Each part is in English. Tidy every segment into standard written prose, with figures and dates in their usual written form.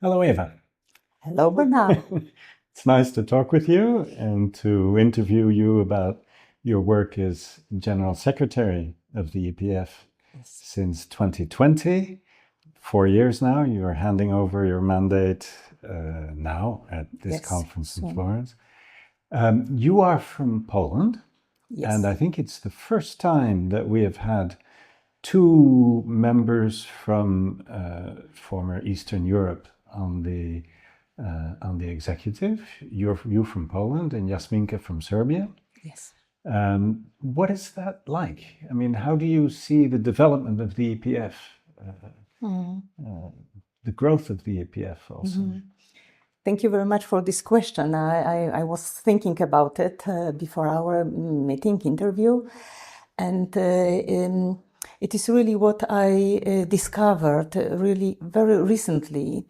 Hello, Eva. Hello, Bernard. It's nice to talk with you and to interview you about your work as General Secretary of the EPF since 2020. 4 years now. You're handing over your mandate now at this conference in Florence. You are from Poland, and I think it's the first time that we have had two members from former Eastern Europe on the executive. You from Poland and Jasminka from Serbia. Yes. What is that like? I mean, how do you see the development of the EPF, the growth of the EPF also? Thank you very much for this question. I was thinking about it before our meeting interview, and it is really what I discovered really very recently,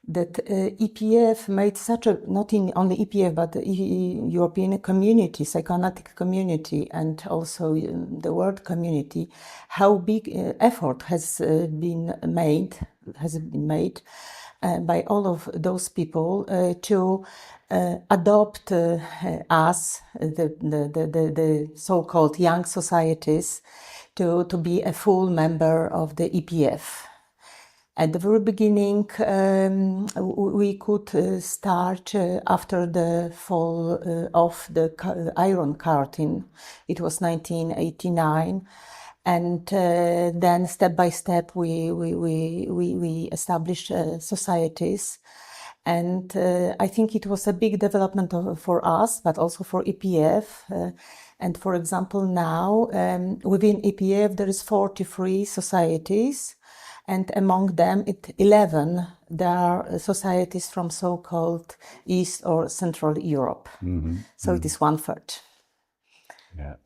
that EPF made such a, not in only EPF, but the European community, psychoanalytic community, and also the world community, how big effort has been made by all of those people to adopt us, the so-called young societies, to be a full member of the EPF. At the very beginning, we could start after the fall of the Iron Curtain. It was 1989. And then step by step, we established societies. And I think it was a big development for us, but also for EPF. And for example, now within EPF, there is 43 societies. And among them, 11, there are societies from so-called East or Central Europe. So it is 1/3. Yeah.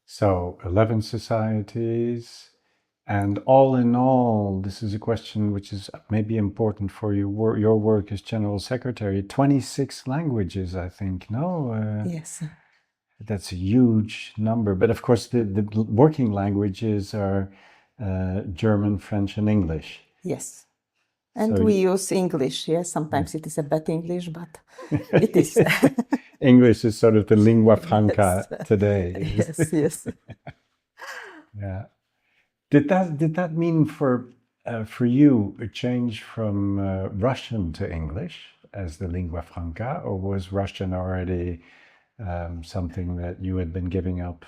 So 11 societies, and all in all, this is a question which is maybe important for you, your work as General Secretary, 26 languages, I think, no? Yes. That's a huge number. But of course, the working languages are German, French, and English. Yes. And so we use English, yes. Sometimes it is a bad English, but it is. English is sort of the lingua franca today. Yes. Yeah. Did that mean for you a change from Russian to English as the lingua franca, or was Russian already something that you had been giving up?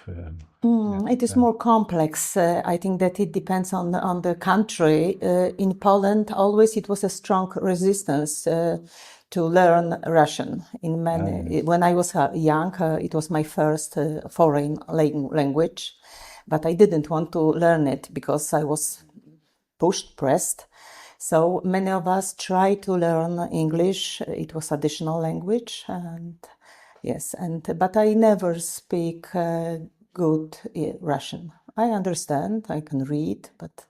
It is more complex. I think that it depends on the country. In Poland, always it was a strong resistance to learn Russian. When I was young, it was my first foreign language, but I didn't want to learn it because I was pressed. So many of us tried to learn English. It was additional language, and yes, but I never speak good Russian. I understand, I can read, but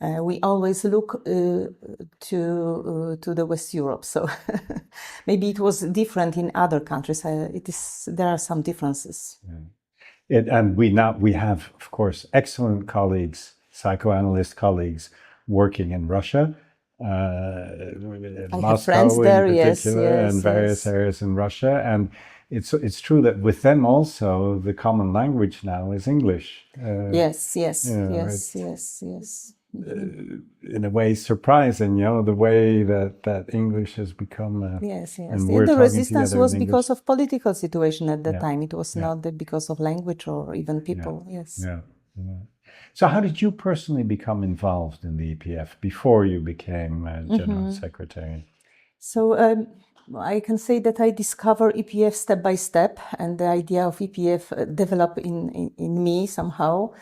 we always look to the West Europe. So maybe it was different in other countries. There are some differences. And we have, of course, excellent colleagues, psychoanalyst colleagues, working in Russia. Moscow there, in particular, and various areas in Russia, and it's true that with them also the common language now is English. Yes. In a way, surprising, the way that English has become. Yes. And the resistance was because of political situation at the time. It was not because of language or even people. Yes. Yeah. So how did you personally become involved in the EPF before you became General Secretary? So I can say that I discovered EPF step by step, and the idea of EPF developed in me somehow.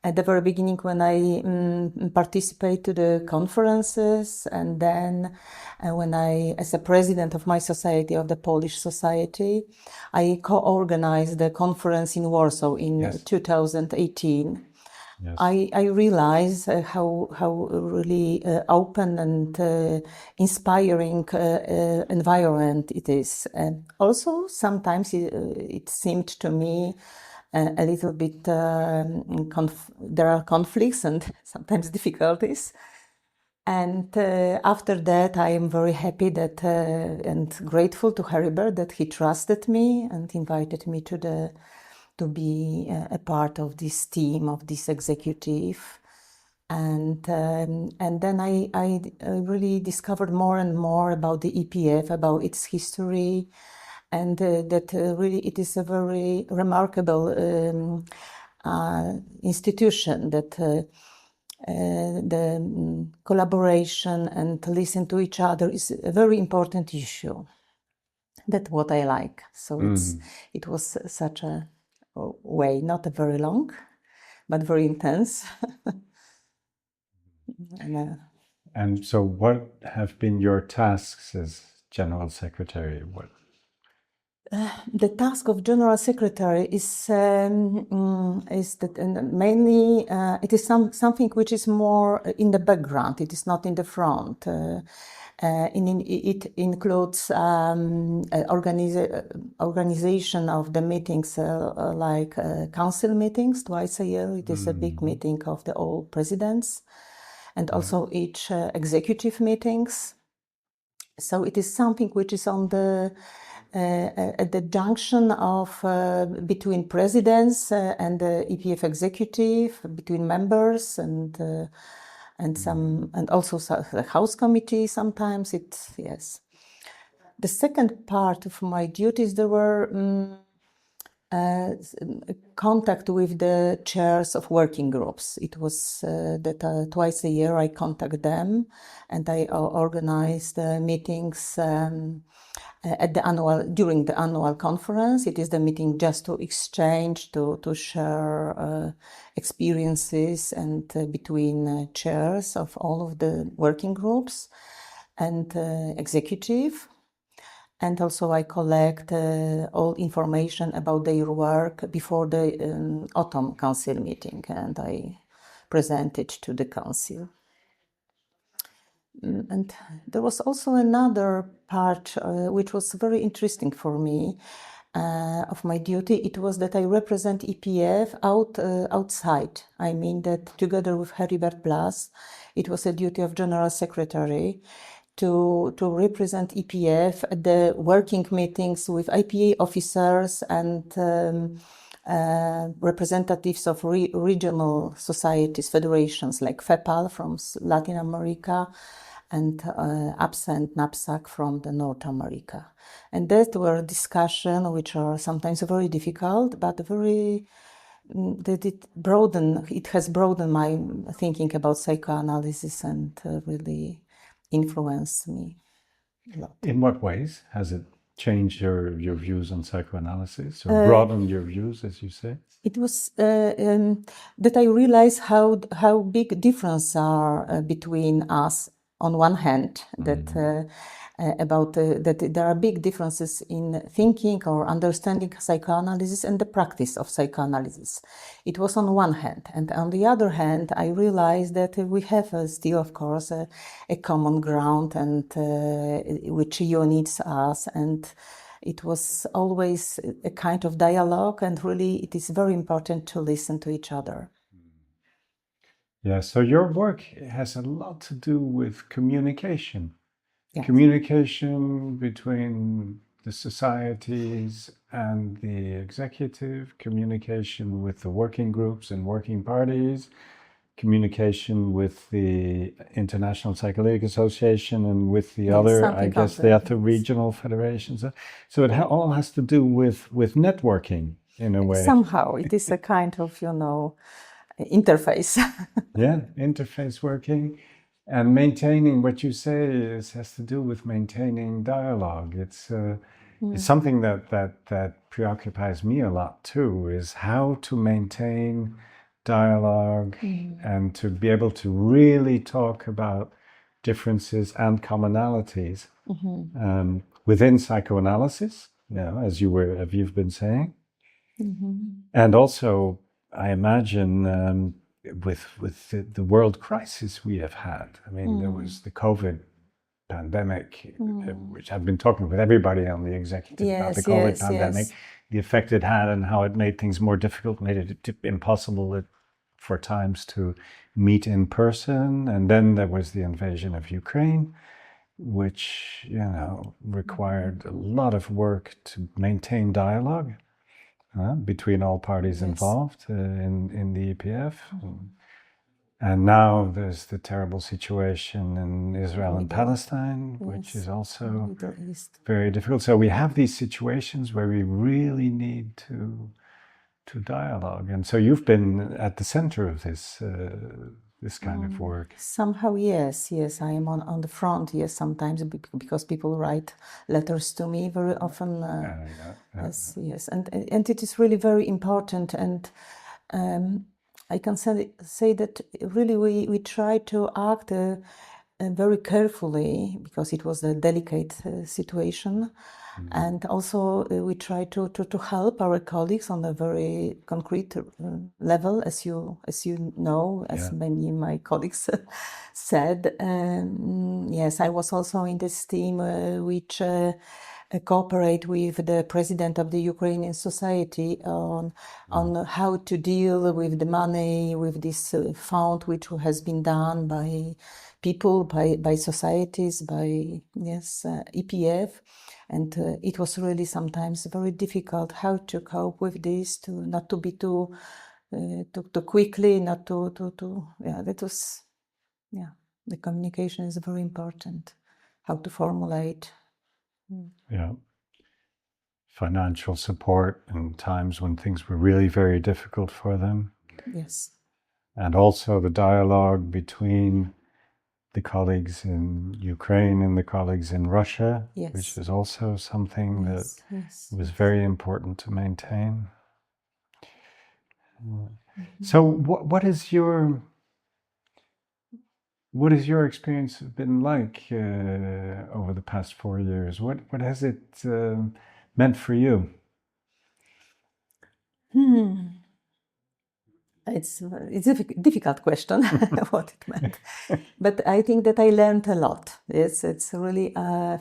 At the very beginning, when I participated to the conferences, and then when as a president of my society, of the Polish Society, I co-organized the conference in Warsaw in 2018. Yes. I realize how really open and inspiring environment it is. And also, sometimes it seemed to me a little bit, there are conflicts and sometimes difficulties. And after that, I am very happy that and grateful to Heribert that he trusted me and invited me to be a part of this team, of this executive. And then I really discovered more and more about the EPF, about its history, and that really it is a very remarkable institution, that the collaboration and to listen to each other is a very important issue. That's what I like. So it was such a way, not a very long, but very intense. And so what have been your tasks as General Secretary? The task of General Secretary is that mainly it is something which is more in the background. It is not in the front. It includes organization of the meetings, like council meetings twice a year. It is a big meeting of the all presidents, and also each executive meetings. So it is something which is on the at the junction of between presidents and the EPF executive, between members and also the House Committee. Sometimes yes. The second part of my duties, there were contact with the chairs of working groups. It was that twice a year I contact them, and I organized meetings during the annual conference. It is the meeting just to exchange, to share experiences and between chairs of all of the working groups and executive. And also I collect all information about their work before the autumn council meeting, and I present it to the council. And there was also another part which was very interesting for me of my duty. It was that I represent EPF outside. I mean that together with Heribert Blas, it was a duty of General Secretary to represent EPF at the working meetings with IPA officers and representatives of regional societies, federations like FEPAL from Latin America and Absent NAPSAC from the North America. And that were discussions which are sometimes very difficult, but very it has broadened my thinking about psychoanalysis and really influenced me a lot. In what ways has it changed your views on psychoanalysis, or broadened your views, as you say? It was that I realized how big differences are between us. On one hand, that there are big differences in thinking or understanding psychoanalysis and the practice of psychoanalysis. It was on one hand, and on the other hand, I realized that we have still, of course, a common ground and which unites us, and it was always a kind of dialogue, and really it is very important to listen to each other. Yeah, so your work has a lot to do with communication. Yes. Communication between the societies and the executive, communication with the working groups and working parties, communication with the International Psychoanalytical Association and with the other, I guess, the other regional federations. So it all has to do with networking in a way. Somehow, it is a kind of, interface. Yeah, interface working and maintaining what you say has to do with maintaining dialogue. It's something that preoccupies me a lot too, is how to maintain dialogue and to be able to really talk about differences and commonalities within psychoanalysis, as you've been saying, and also I imagine with the world crisis we have had. I mean, there was the COVID pandemic, which I've been talking with everybody on the executive about the COVID pandemic, the effect it had and how it made things more difficult, made it impossible for times to meet in person. And then there was the invasion of Ukraine, which, required a lot of work to maintain dialogue between all parties involved in the EPF. And now there's the terrible situation in Israel and Palestine, which is also very difficult. So we have these situations where we really need to dialogue. And so you've been at the center of this kind of work. Somehow, yes. I am on the front, yes, sometimes because people write letters to me very often. Yes. And it is really very important. And I can say that really we try to act very carefully because it was a delicate situation. And also we try to help our colleagues on a very concrete level, as you know, as many of my colleagues said. Yes, I was also in this team which cooperate with the president of the Ukrainian Society on how to deal with the money, with this fund which has been done by people, by societies, by EPF. And it was really sometimes very difficult how to cope with this, not to be too quickly, not to that was, the communication is very important, how to formulate. Yeah. Financial support in times when things were really very difficult for them. Yes. And also the dialogue between the colleagues in Ukraine and the colleagues in Russia, which is also something that was very important to maintain. So what is your experience been like over the past 4 years? What has it meant for you? It's a difficult question what it meant, but I think that I learned a lot. It's really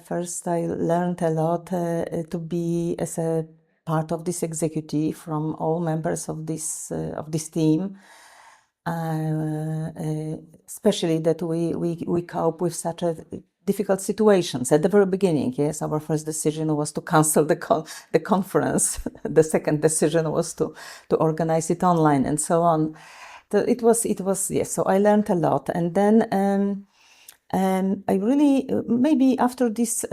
first I learned a lot to be as a part of this executive from all members of this team, especially that we cope with such a difficult situations at the very beginning. Yes, our first decision was to cancel the conference. The second decision was to organize it online and so on. It was yes. So I learned a lot, and then I really maybe after these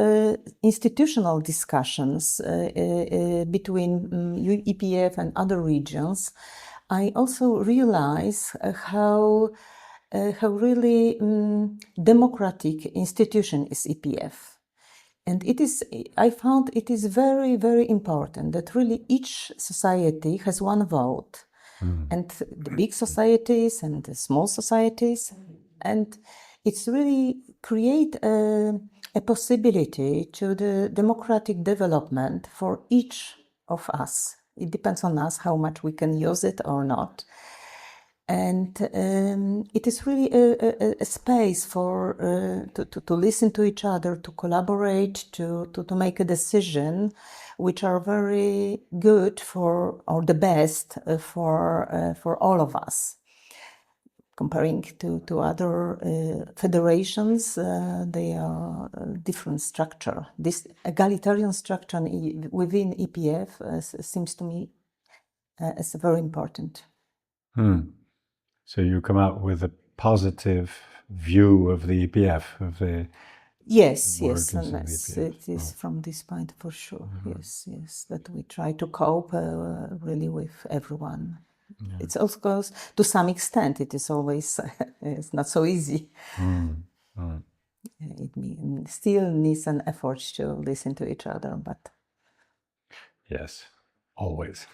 institutional discussions between EPF and other regions, I also realize how really democratic institution is EPF. And I found it is very, very important that really each society has one vote. And the big societies and the small societies. And it's really create a possibility to the democratic development for each of us. It depends on us how much we can use it or not. And it is really a space for to listen to each other, to collaborate, to make a decision, which are very good or the best for all of us. Comparing to other federations, they are a different structure. This egalitarian structure within EPF seems to me as very important. So you come out with a positive view of the EPF, of the yes, it is from this point for sure. Yes, that we try to cope really with everyone. Yeah. It's also to some extent it is always it's not so easy. It still needs an effort to listen to each other, but yes, always.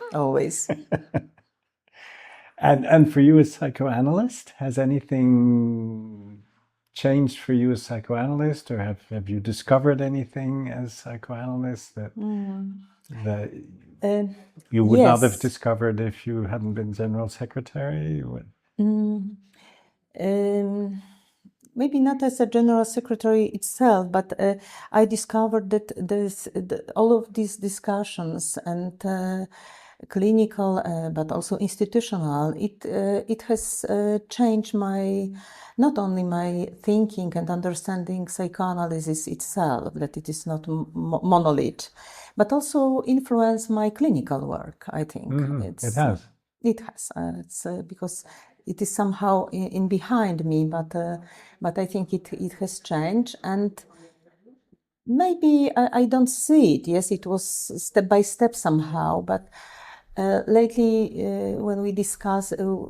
And for you as psychoanalyst, has anything changed for you as psychoanalyst, or have you discovered anything as psychoanalyst that you would not have discovered if you hadn't been General Secretary? Maybe not as a General Secretary itself, but I discovered that all of these discussions and clinical, but also institutional, it has changed not only my thinking and understanding psychoanalysis itself, that it is not monolith, but also influenced my clinical work, I think. It has. It has. It's because it is somehow in behind me, but I think it has changed, and maybe I don't see it. Yes, it was step by step somehow, but lately when we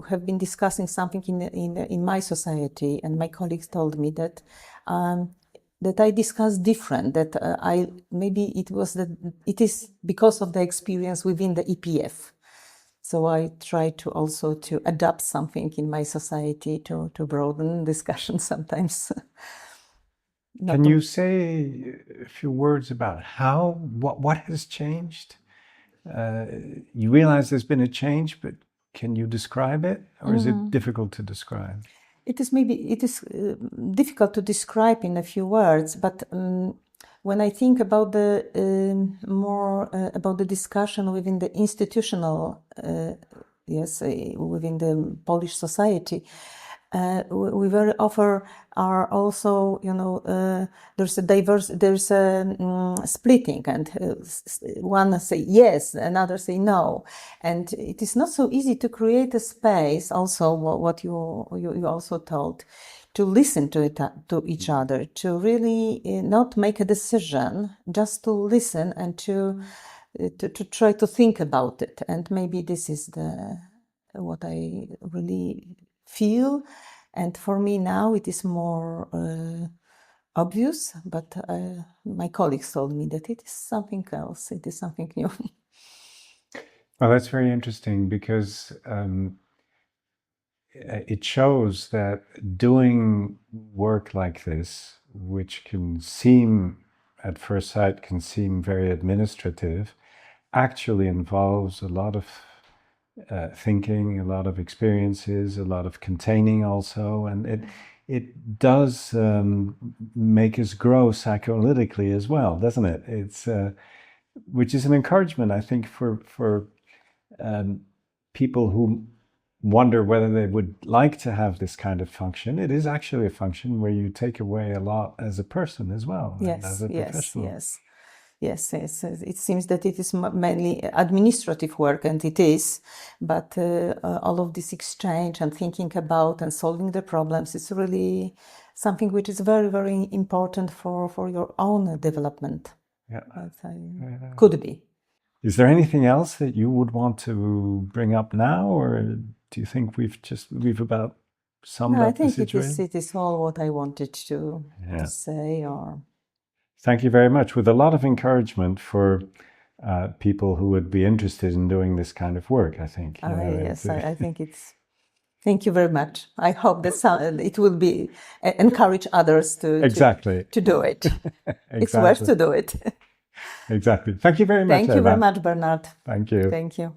have been discussing something in my society, and my colleagues told me that I discussed different. That maybe it is because of the experience within the EPF. So I try to also to adapt something in my society to broaden discussion sometimes. Can you say a few words about what has changed? You realize there's been a change, but can you describe it, or is it difficult to describe? It is difficult to describe in a few words, but when I think about about the discussion within the institutional, within the Polish society, we very often are also, there's a splitting, and one say yes, another say no, and it is not so easy to create a space. Also, what you also told, to listen to each other, to really not make a decision, just to listen and to try to think about it. And maybe this is what I really feel, and for me now it is more obvious, but my colleagues told me that it is something else, it is something new. Well, that's very interesting, because it shows that doing work like this, which can seem at first sight very administrative, actually involves a lot of thinking, a lot of experiences, a lot of containing also, and it does make us grow psychoanalytically as well, doesn't it? It's which is an encouragement, I think, for people who wonder whether they would like to have this kind of function. It is actually a function where you take away a lot as a person as well, and as a professional. Yes. It seems that it is mainly administrative work, and it is, but all of this exchange and thinking about and solving the problems is really something which is very, very important for your own development. Yeah. Could be. Is there anything else that you would want to bring up now, or do you think we've about summed up the situation? I think it is all what I wanted to say. Thank you very much. With a lot of encouragement for people who would be interested in doing this kind of work, I think. Yes, I think it's... Thank you very much. I hope that it will be encourage others to do it. Exactly. It's worth to do it. Exactly. Thank you very much, Thank you very much, Bernard. Thank you. Thank you.